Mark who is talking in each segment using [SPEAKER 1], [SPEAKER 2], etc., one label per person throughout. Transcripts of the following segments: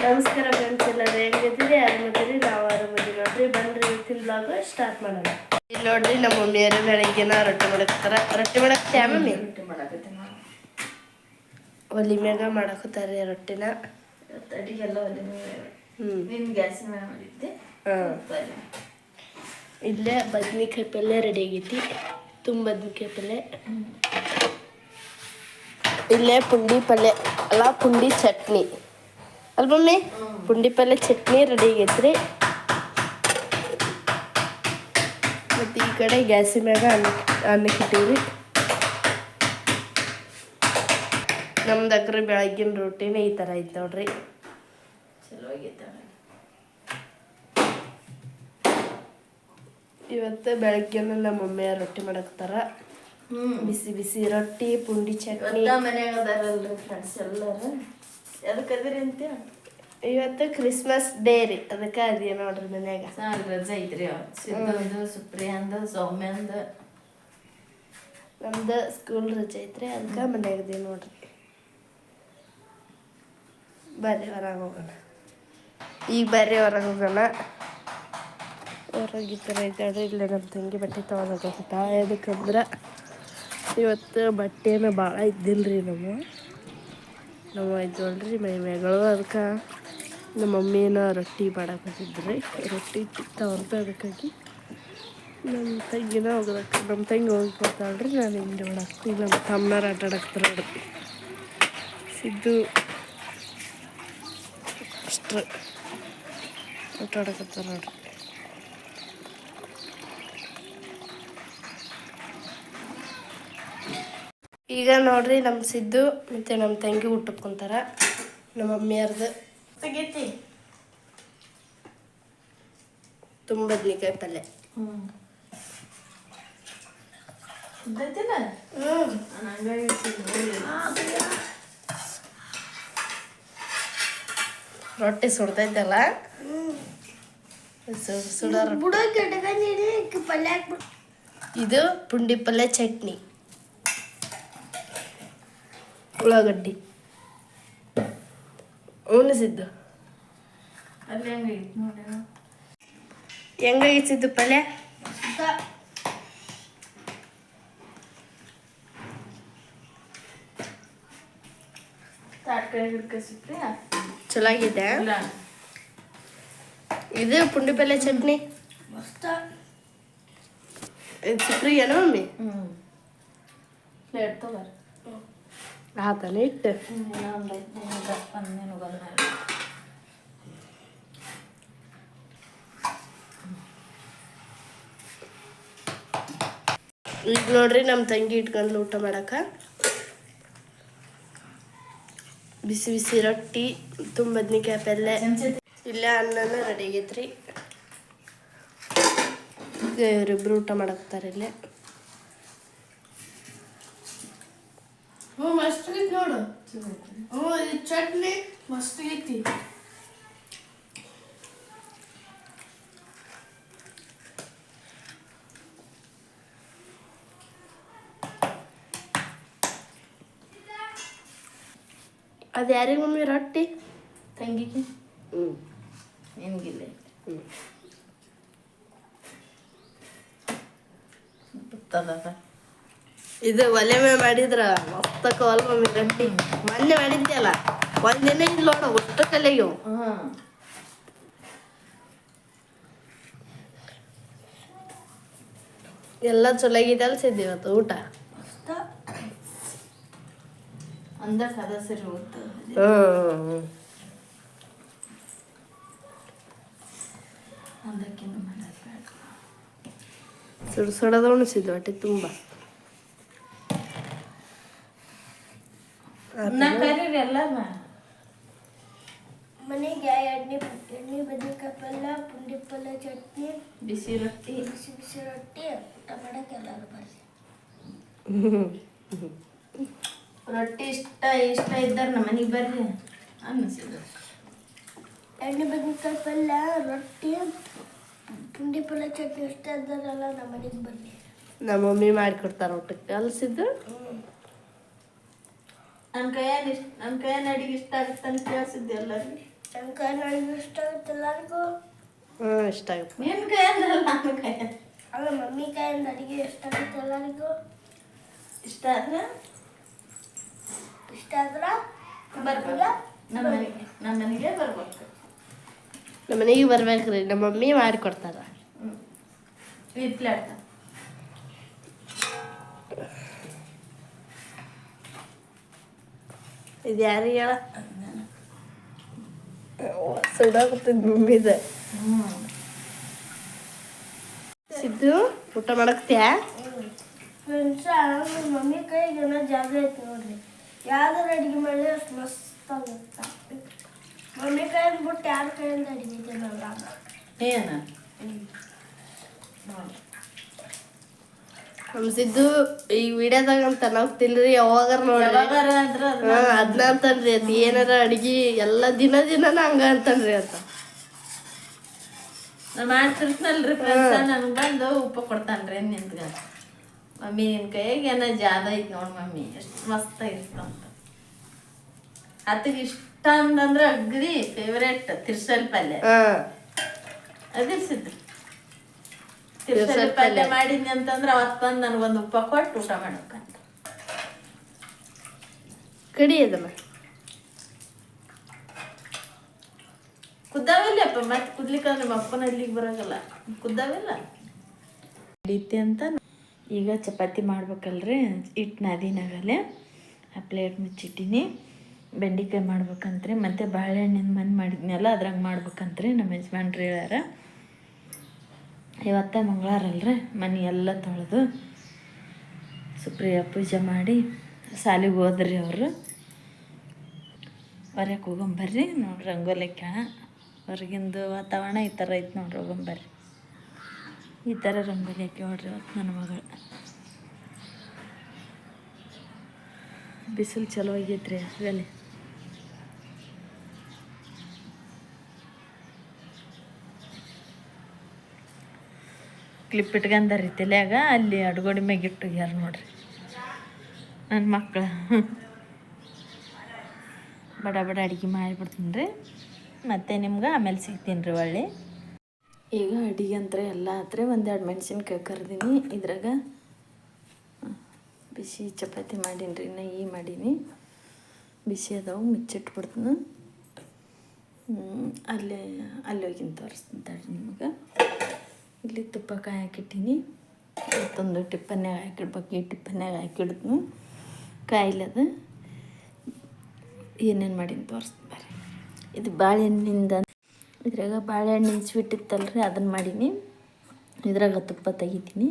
[SPEAKER 1] ನಮಸ್ಕಾರ ಫ್ರೆಂಡ್ಸ್, ಎಲ್ಲರೂ ಹೆಂಗಿದ್ದೀರಿ? ಆರಾಮದಿರಿ? ನಾವು ಆರಾಮದಿರಿ ನೋಡ್ರಿ. ಬನ್ರಿ ಇವತ್ತಿನ ಬ್ಲಾಗ್ ಸ್ಟಾರ್ಟ್ ಮಾಡೋಣ. ಇಲ್ಲಿ ನೋಡ್ರಿ ನಮ್ಮ ಮಮ್ಮಿಯರು ಬೆಳಗ್ಗೆನ ರೊಟ್ಟಿ ಮಾಡಕತ್ತಾರ. ರೊಟ್ಟಿ ಮಾಡಕತ್ತೀಯ ಮಮ್ಮಿ?
[SPEAKER 2] ರೊಟ್ಟಿ ಮಾಡಕತ್ತೀನಿ ನಾನು.
[SPEAKER 1] ಒಲಿ ಮ್ಯಾಗ ಮಾಡಕತ್ತಾರ ರೊಟ್ಟಿನ.
[SPEAKER 2] ಅಡಿಗೆಲ್ಲ ಒಲೆ ಮ್ಯಾಗ. ನಿನ್ನ ಗ್ಯಾಸಿನ ಮ್ಯಾಗ ಮಾಡಿದ್ದೆ.
[SPEAKER 1] ಇಲ್ಲೇ ಬದ್ನಿಕಾಯಿ ಪಲ್ಯ ರೆಡಿ ಆಗೈತಿ. ತುಂಬ ಬದ್ನಿಕಾಯಿ ಪಲ್ಯ. ಇಲ್ಲೇ ಪುಂಡಿ ಪಲ್ಯ ಅಲ್ಲ, ಪುಂಡಿ ಚಟ್ನಿ ಅಲ್ಲ ಮಮ್ಮಿ? ಪುಂಡಿ ಪಲ್ಯ ಚಟ್ನಿ ರೆಡಿ ಆಗೈತ್ರಿ. ಮತ್ತು ಈ ಕಡೆ ಗ್ಯಾಸಿನ ಮ್ಯಾಗ ಅನ್ನಕ್ಕೆ ಇಟ್ಟೀವಿ. ನಮ್ದು ಅಕ್ರೆ ಬೆಳಗ್ಗಿನ ರೊಟ್ಟಿನೇ ಈ ಥರ ಐತೆ ನೋಡ್ರಿ.
[SPEAKER 2] ಚಲೋ ಆಗೈತೆ.
[SPEAKER 1] ಇವತ್ತು ಬೆಳಗ್ಗೆನ ನಮ್ಮ ಮಮ್ಮಿ ರೊಟ್ಟಿ ಮಾಡಕ್ತಾರ. ಬಿಸಿ ಬಿಸಿ ರೊಟ್ಟಿ, ಪುಂಡಿ ಚಟ್ನಿ.
[SPEAKER 2] ಮನ್ಯಾಗ ಅದಾರಲ್ರಿ ಫ್ರೆಂಡ್ಸ್ ಎಲ್ಲರೂ. ಎದಕ್ಕೆ ಅದಿರಿ ಅಂತ
[SPEAKER 1] ಇವತ್ತು ಕ್ರಿಸ್ಮಸ್ ಡೇ ರೀ, ಅದಕ್ಕೆ ಅದೇ ನೋಡ್ರಿ ಮನ್ಯಾಗ.
[SPEAKER 2] ರಜೆ ಐತ್ರಿ. ಸಿದ್ಧಂದು, ಸುಪ್ರಿಯಾಂದು, ಸೌಮ್ಯಂದು.
[SPEAKER 1] ನಮ್ದು ಸ್ಕೂಲ್ ರಜೆ ಐತ್ರಿ, ಅದಕ್ಕೆ ಮನ್ಯಾಗದೇ ನೋಡ್ರಿ. ಬರ್ರಿ ಹೊರಗೆ ಹೋಗೋಣ. ಈಗ ಬರ್ರಿ ಹೊರಗೆ ಹೋಗೋಣ. ಹೊರಗೆ ಈ ಥರ ಐತೆ. ಇಲ್ಲೇ ನಮ್ಮ ತಂಗಿ ಬಟ್ಟೆ ತೊಗೊಳಕತ್ತ. ಎದಕ್ಕಂದ್ರೆ ಇವತ್ತು ಬಟ್ಟೆನ ಭಾಳ ಇದ್ದಿಲ್ಲ ರೀ. ನಾವು ಇದ್ದವಲ್ರಿ ಮೈ ಮೇಗಳು. ಅದಕ್ಕೆ ನಮ್ಮ ಮಮ್ಮಿನ ರೊಟ್ಟಿ ಮಾಡಾಕತ್ತಿದ್ರಿ. ರೊಟ್ಟಿ ತಗೊಂಡು ಅದಕ್ಕಾಗಿ ನಮ್ಮ ತಂಗಿನ ಹೋಗೋದಕ್ಕೆ. ನಮ್ಮ ತಂಗಿ ಹೋಗಿ ಬರ್ತಾಳ್ರಿ. ನಾನು ಹಿಂದೆ ಹೊಡಾಕ್ತೀನಿ. ನಮ್ಮ ತಮ್ಮನಾರು ಆಟ ಆಡಕ್ತಾರೆ ನೋಡ್ರಿ. ಸಿದ್ದು ಅಷ್ಟು ಆಟ ಆಡಕತ್ತಾರ ನೋಡ್ರಿ. ಈಗ ನೋಡ್ರಿ ನಮ್ಮ ಸಿದ್ದು ಮತ್ತು ನಮ್ಮ ತಂಗಿ ಊಟಕ್ಕೆ ಕುಂತಾರ. ನಮ್ಮ ಮಮ್ಮಿಯರ್ದು
[SPEAKER 2] ತೆಗೈತಿ
[SPEAKER 1] ತುಂಬ ಬದ್ನಿಕಾಯಿ ಪಲ್ಯ. ರೊಟ್ಟಿ ಸುಡ್ತೈತಲ್ಲ, ಸುಡ ಇದು ಪುಂಡಿ ಪಲ್ಯ ಚಟ್ನಿ, ಉಳ್ಳಾಗಡ್ಡಿ ಉಣಿಸಿದ್ದು.
[SPEAKER 2] ಅಲ್ಲಿ ಹೆಂಗೈತಿ ನೋಡಿ.
[SPEAKER 1] ಹೆಂಗಾಗಿಸಿದ್ದು ಪಲ್ಯ? ಚಲೋ ಆಗಿದೆ. ಇದು ಪುಂಡಿ ಪಲ್ಯ ಚಟ್ನಿ ಇದು ಸುಪ್ರಿ ಏನೋ ಮಮ್ಮಿ?
[SPEAKER 2] ಪ್ಲೇಟ್ ತಗೋರಿ.
[SPEAKER 1] ಆತನ ಇಟ್ಟು ಈಗ ನೋಡ್ರಿ ನಮ್ಮ ತಂಗಿ ಇಟ್ಕೊಂಡು ಊಟ ಮಾಡಕ. ಬಿಸಿ ಬಿಸಿ ರೊಟ್ಟಿ, ತುಂಬ ಬದ್ನಿಕಾಯಿ ಪಲ್ಯ. ಇಲ್ಲೇ ಅನ್ನನ ರೆಡಿ ಆಗೈತ್ರಿ. ಇವರಿಬ್ರು ಊಟ ಮಾಡಕ್ತಾರೆ ಇಲ್ಲೇ. ಮಸ್ತ್ ಐತಿ ನೋಡು. ಚಟ್ನಿ ಮಸ್ತ್ ಐತಿ. ಅದು ಯಾರಿಗೆ ಮಮ್ಮಿ ರೊಟ್ಟಿ?
[SPEAKER 2] ತಂಗಿಗೆ. ನಿನ್ಗಿಲ್ಲ.
[SPEAKER 1] ಇದು ಒಲೆ ಮೇಲೆ ಮಾಡಿದ್ರ ಮಸ್ತಕ್ಕ ಅಲ್ಲ ಮಮ್ಮಿ ರೊಟ್ಟಿ. ಮೊನ್ನೆ ಮಾಡಿದ್ಯಲ್ಲ, ಒಂದಿನ ಇಲ್ಲ ನೋಡು ಒಟ್ಟು ಕಲೆಯು. ಎಲ್ಲ ಚಲೋ ಆಗಿದೆ ಅಲ್ಸಿದ್ದು ಇವತ್ತು ಊಟ.
[SPEAKER 2] ಅಂದ ಸದಸ್ಯರು ಹೋಗ್ತು.
[SPEAKER 1] ಸುಡದ ಉಣಿಸಿದ್ದು ಹೊಟ್ಟೆ ತುಂಬ.
[SPEAKER 2] ಎಲ್ಲ
[SPEAKER 1] ಮನೆಗೆ ಎಣ್ಣೆ ಬದ್ನಿಕಾಯಿ ಪಲ್ಯ, ಪುಂಡಿ ಪಲ್ಯ ಚಟ್ನಿ,
[SPEAKER 2] ಬಿಸಿ ರೊಟ್ಟಿ,
[SPEAKER 1] ಬಿಸಿ ರೊಟ್ಟಿ ಊಟ ಮಾಡಕ್ಕೆ ಎಲ್ಲರೂ ಬರ್ರಿ.
[SPEAKER 2] ರೊಟ್ಟಿ ಇಷ್ಟ ಇದ್ದಾರೆ ನಮ್ಮ ಮನೆಗೆ ಬರ್ರಿ ಅನ್ನಿಸಿದ್ರು.
[SPEAKER 1] ಎಣ್ಣೆ ಬದ್ನಿಕಾಯಿ ಪಲ್ಯ, ರೊಟ್ಟಿ, ಪುಂಡಿ ಪಲ್ಯ ಚಟ್ನಿ ಇಷ್ಟ ಇದ್ದಾರಲ್ಲ ನಮ್ಮ ಮನೆಗೆ ಬರ್ರಿ. ನಮ್ಮ ಮಮ್ಮಿ ಮಾಡಿಕೊಡ್ತಾರೆ ಊಟಕ್ಕೆ ಕಲಿಸಿದ್ದು.
[SPEAKER 2] ನನ್ನ ಕೈಯಲ್ಲಿ ಅಡಿಗೆ ಇಷ್ಟ ಆಗುತ್ತೆ ಅಂತ ಕೇಳಿಸಿದ್ದೆ ಎಲ್ಲರಿಗೆ.
[SPEAKER 1] ನನಗೆ ಇಷ್ಟ ಆಗುತ್ತೆ ಎಲ್ಲರಿಗೂ. ಇಷ್ಟ ಆಗುತ್ತೆ.
[SPEAKER 2] ನಿನ್ನ ಕೈಯಂದಲ್ಲ ನನ್ನ ಕೈ
[SPEAKER 1] ಅಲ್ಲ ಮಮ್ಮಿ ಕೈಯಿಂದ ಅಡುಗೆ ಇಷ್ಟ ಆಗುತ್ತೆ ಎಲ್ಲರಿಗೂ.
[SPEAKER 2] ಇಷ್ಟ ಆದ್ರೆ
[SPEAKER 1] ಬರ್ಬೋದಾ?
[SPEAKER 2] ನಮ್ಮ ಮನೆಗೆ ಬರ್ಬೇಕು.
[SPEAKER 1] ನಮ್ಮ ಮನೆಗೆ ಬರ್ಬೇಕ್ರಿ, ನಮ್ಮ ಮಮ್ಮಿ ಮಾಡಿಕೊಡ್ತಾರ.
[SPEAKER 2] ಇತ್ಲಾಡ್ತ
[SPEAKER 1] ಇದು ಯಾರಿಗೆ ಹೇಳ ಸುಡಾಕತ್ತದ ಮಮ್ಮಿದ. ಸಿದ್ದು ಊಟ ಮಾಡಕ್ತ್ಯಾ? ಮಮ್ಮಿ ಕೈಗೆ ಏನೋ ಜಾಗ ಐತಿ ನೋಡ್ರಿ. ಯಾವ್ದಾರ ಅಡಿಗೆ ಮಾಡಿ ಅಷ್ಟು ಮಸ್ತ್ ಆಗುತ್ತೆ. ಮಮ್ಮಿ ಕೈಯಿಂದ ಬಿಟ್ಟು ಯಾರ ಕೈಯಿಂದ ಅಡಿಗೆ ತಿನ್ನಲ್ಲ.
[SPEAKER 2] ಏನು
[SPEAKER 1] ನಮ್ಮ ಸಿದ್ದು ಈ ವಿಡಿಯೋದಾಗ ಅಂತ ನಾವ್ತಿಲ್ರಿ ಯಾವಾಗಾರ ನೋಡ್ರಿ ಅದನ್ನ ಅಂತನ್ರಿ ಅಂತ ಏನಾರ ಅಡಿಗೆ ಎಲ್ಲ ದಿನನ ಹಂಗ ಅಂತನ್ರಿ ಅಂತ.
[SPEAKER 2] ನಾನು ಮಾಡ್ತಿರ್ತನಲ್ರಿ ಫ್ರೆಂಡ್ಸ, ನನಗೆ ಬಂದು ಉಪ್ಪು ಕೊಡ್ತಾನ್ರಿ ನಿಂತ್ಗ. ಮಮ್ಮಿ ನಿನ್ನ ಕೈಯಾಗ ಏನೋ ಜಾದ ಐತಿ ನೋಡಿ ಮಮ್ಮಿ, ಎಷ್ಟು ಮಸ್ತ್ ಆಗಿರ್ತಂತ. ಆತಗೆ ಇಷ್ಟ ಅಂತಂದ್ರೆ ಅಗ್ದಿ ಫೇವ್ರೇಟ್ ತಿರ್ಸಲ್ ಪಲ್ಯ. ಅದಿರ್ಸಿದ್ದು ತಿರ್ಸಲ್ ಪಲ್ಯ ಮಾಡಿದ್ನಿ ಅಂತಂದ್ರೆ ಅವತ್ತು ಬಂದು ನನಗೊಂದು ಉಪ್ಪ ಕೊಟ್ಟು ಊಟ ಮಾಡಬೇಕಂತ.
[SPEAKER 1] ಕಡಿ ಅದನ್ನ
[SPEAKER 2] ಕುದ್ದಾವಿಲ್ಲಪ್ಪ, ಮತ್ತೆ ಕುದ್ಲಿಕ್ಕಂದ್ರೆ ನಿಮ್ಮ ಅಪ್ಪನ ಇಲ್ಲಿಗೆ ಬರೋಗಲ್ಲ, ಕುದ್ದಾವಿಲ್ಲ ಹಿಡಿತಿ ಅಂತ. ಈಗ ಚಪಾತಿ ಮಾಡ್ಬೇಕಲ್ರಿ, ಹಿಟ್ಟು ನಾದಿನಾಗಲ್ಲೇ ಆ ಪ್ಲೇಟ್ ಮುಚ್ಚಿಟ್ಟಿನಿ. ಬೆಂಡೆಕಾಯಿ ಮಾಡ್ಬೇಕಂತ್ರಿ, ಮತ್ತು ಬಾಳೆಹಣ್ಣಿನ ಮಣ್ಣು ಮಾಡಿದ್ನಲ್ಲ ಅದ್ರಾಗ ಮಾಡ್ಬೇಕಂತ್ರಿ. ನಮ್ಮ ಯಜಮಾನ್ರು ಹೇಳ್ಯಾರ. ಇವತ್ತ ಮಂಗಳವಾರ ಅಲ್ರಿ, ಮನೆ ಎಲ್ಲ ತೊಳೆದು ಸುಪ್ರಿಯ ಪೂಜೆ ಮಾಡಿ ಸಾಲಿಗೆ ಹೋದ್ರಿ ಅವರು. ಹೊರಗೆ ಹೋಗೊಂಬರ್ರಿ ನೋಡ್ರಿ, ರಂಗೋಲಿ ಹಾಕ್ಯಾಳ. ಹೊರಗಿಂದು ವಾತಾವರಣ ಈ ಥರ ಐತೆ ನೋಡ್ರಿ, ಹೋಗೊಂಬರ್ರಿ. ಈ ಥರ ರಂಗೋಲಿ ಹಾಕಿ ನೋಡ್ರಿ ಇವತ್ತು ನನ್ನ ಮಗಳು. ಬಿಸಿಲು ಚಲೋ ಆಗೈತ್ರಿ ಅಲ್ಲಿ. ಕ್ಲಿಪ್ ಇಟ್ಕೊಂಡಾರಿ ತಲೆಯಾಗ, ಅಲ್ಲಿ ಅಡ್ಗೋಡಿ ಮ್ಯಾಗ ಇಟ್ಟು ಯಾರು ನೋಡ್ರಿ ನನ್ನ ಮಕ್ಕಳು. ಬಡ ಬಡ ಅಡುಗೆ ಮಾಡಿಬಿಡ್ತೀನಿ ರೀ, ಮತ್ತು ನಿಮ್ಗೆ ಆಮೇಲೆ ಸಿಗ್ತೀನಿ ರೀ ಒಳ್ಳೆ. ಈಗ ಅಡುಗೆ ಅಂತ ಎಲ್ಲ ಹತ್ರ ಒಂದೆರಡು ಮೆಣಸಿನ್ಕಾಯಿ ಕರ್ದೀನಿ. ಇದ್ರಾಗ ಬಿಸಿ ಚಪಾತಿ ಮಾಡೀನಿ ರೀ, ನೆಯ್ಯಿ ಮಾಡೀನಿ. ಬಿಸಿ ಅದಾವು, ಮುಚ್ಚಿಟ್ಬಿಡ್ತೀನಿ. ಅಲ್ಲಿ ಹೋಗಿನ ತೋರಿಸ್ತೀನಿ ತಡ್ರಿ ನಿಮಗೆ. ಇಲ್ಲಿ ತುಪ್ಪ ಕಾಯಿ ಹಾಕಿಟ್ಟೀನಿ. ಮತ್ತೊಂದು ಟಿಪ್ಪನ್ಯಾಗ ಹಾಕಿಡ್ಬೇಕು, ಈ ಟಿಪ್ಪನ್ಯಾಗ ಹಾಕಿಡ್ತೀನಿ. ಕಾಯಿಲದ ಏನೇನು ಮಾಡೀನಿ ತೋರಿಸ್ತೀನಿ ಬರ್ರಿ. ಇದು ಬಾಳೆಹಣ್ಣಿಂದ, ಇದ್ರಾಗ ಬಾಳೆಹಣ್ಣಿನ ಸ್ವೀಟ್ ಇತ್ತಲ್ರಿ ಅದನ್ನು ಮಾಡೀನಿ. ಇದ್ರಾಗ ತುಪ್ಪ ತೆಗಿತೀನಿ.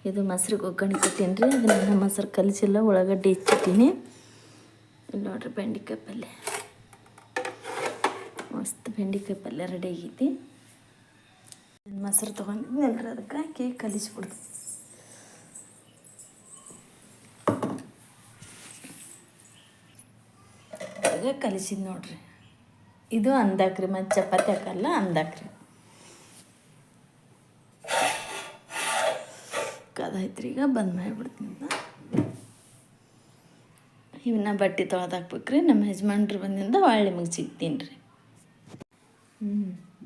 [SPEAKER 2] ಇದು ಮೊಸ್ರಿಗೆ ಒಗ್ಗರಣೆ ಕೊಟ್ಟೀನಿ ರೀ, ಅದನ್ನ ಮೊಸರು ಕಲಿಸಿಲ್ಲ, ಉಳ್ಳಾಗಡ್ಡಿ ಹೆಚ್ಚಿದ್ದೀನಿ. ಇಲ್ಲಿ ನೋಡ್ರಿ ಬೆಂಡೆಕಾಯಿ ಪಲ್ಯ, ಮಸ್ತ್ ಬೆಂಡೆಕಾಯಿ ಪಲ್ಯ ರೆಡಿ ಆಗೈತಿ. ಮೊಸರು ತೊಗೊಂಡಿದ್ನಲ್ರಿ ಅದಕ್ಕೆ ಹಾಕಿ ಕಲಿಸ್ಬಿಡ್ತೀನಿ. ಈಗ ಕಲಿಸಿದ್ ನೋಡ್ರಿ, ಇದು ಅಂದಾಕ್ರಿ, ಮತ್ತು ಚಪಾತಿ ಹಾಕಲ್ಲ ಅಂದಾಕ್ರಿ. ಕದಾಯ್ತ್ರಿ, ಈಗ ಬಂದ್ ಮಾಡಿಬಿಡ್ತೀನಿ. ಇವನ್ನ ಬಟ್ಟೆ ತೊಳೆದು ಹಾಕ್ಬೇಕ್ರಿ. ನಮ್ಮ ಯಜಮಾನ್ರು ಬಂದಿಂದ ಒಳ್ಳೆ ನಿಮಗೆ ಸಿಗ್ತೀನಿ ರೀ.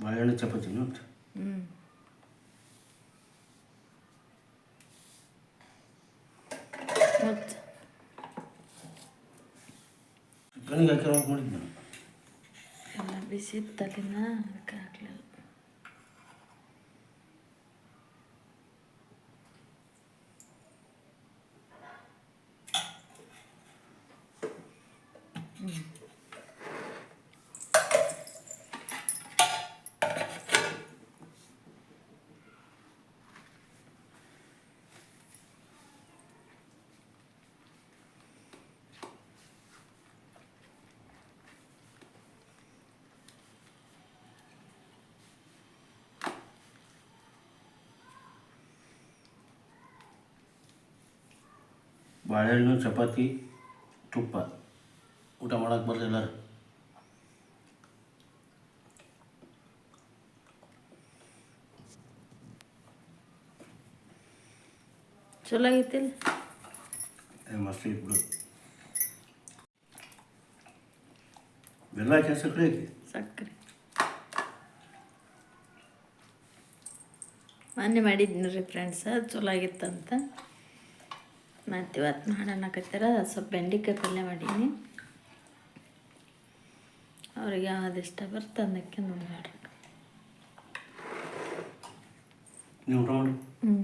[SPEAKER 3] ಬಾಳೆಹಣ್ಣು ಚಪಾತಿ ನೋಡಿ.
[SPEAKER 1] ಮತ್ತು
[SPEAKER 3] ಕಣ್ಣಿಗೆ ಹಾಕಿರೋ ಮಾಡಿದ್ದೆ
[SPEAKER 2] ಎಲ್ಲ ಬಿಸಿ ಇತ್ತಲ್ಲಿನ ಅದಕ್ಕೆ ಹಾಕ್ಲಿಲ್ಲ.
[SPEAKER 3] ಬಾಳೆಹಣ್ಣು ಚಪಾತಿ ತುಪ್ಪ ಊಟ ಮಾಡೋಕೆ ಬರಲಿಲ್ಲ.
[SPEAKER 2] ಚಲೋ ಆಗೈತಿಲ್ಲ,
[SPEAKER 3] ಮಸ್ತ್ ಐತೆ ಬಿಡು. ಬೆಲ್ಲ ಹಾಕಿ ಸಕ್ಕರೆ ಹಾಕಿ
[SPEAKER 2] ಸಕ್ಕರೆ ಮೊನ್ನೆ ಮಾಡಿದ್ನಿ ರೀ ಫ್ರೆಂಡ್ಸ್, ಚಲೋ ಆಗಿತ್ತಂತ. ಮತ್ತು ಇವತ್ತು ಮಾಡೋಣಕತ್ತಾರ. ಸ್ವಲ್ಪ ಬೆಂಡೆಕಾಯಿ ಪಲ್ಯ ಮಾಡೀನಿ. ಅವ್ರಿಗೆ ಯಾವ್ದು ಇಷ್ಟ ಬರುತ್ತೆ ಅದಕ್ಕೆ ನೋಡಿ.
[SPEAKER 3] ನೀವು ಊಟ ಮಾಡಿ.
[SPEAKER 2] ಹ್ಞೂ